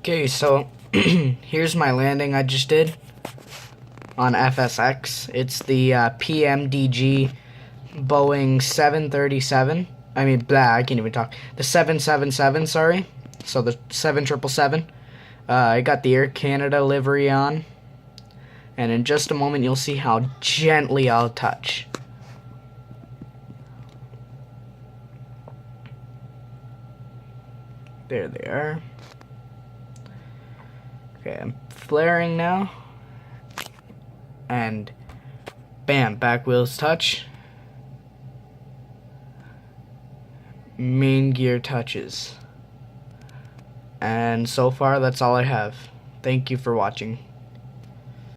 Okay, so here's my landing I just did on FSX. It's the Pmdg Boeing 737. I can't even talk. The 777, sorry. So the 7777. I got the Aircanada livery on. And in just a moment, you'll see how gently I'll touch. There they are. Okay, I'm flaring now. And bam, back wheels touch. Main gear touches. And so far, that's all I have. Thank you for watching.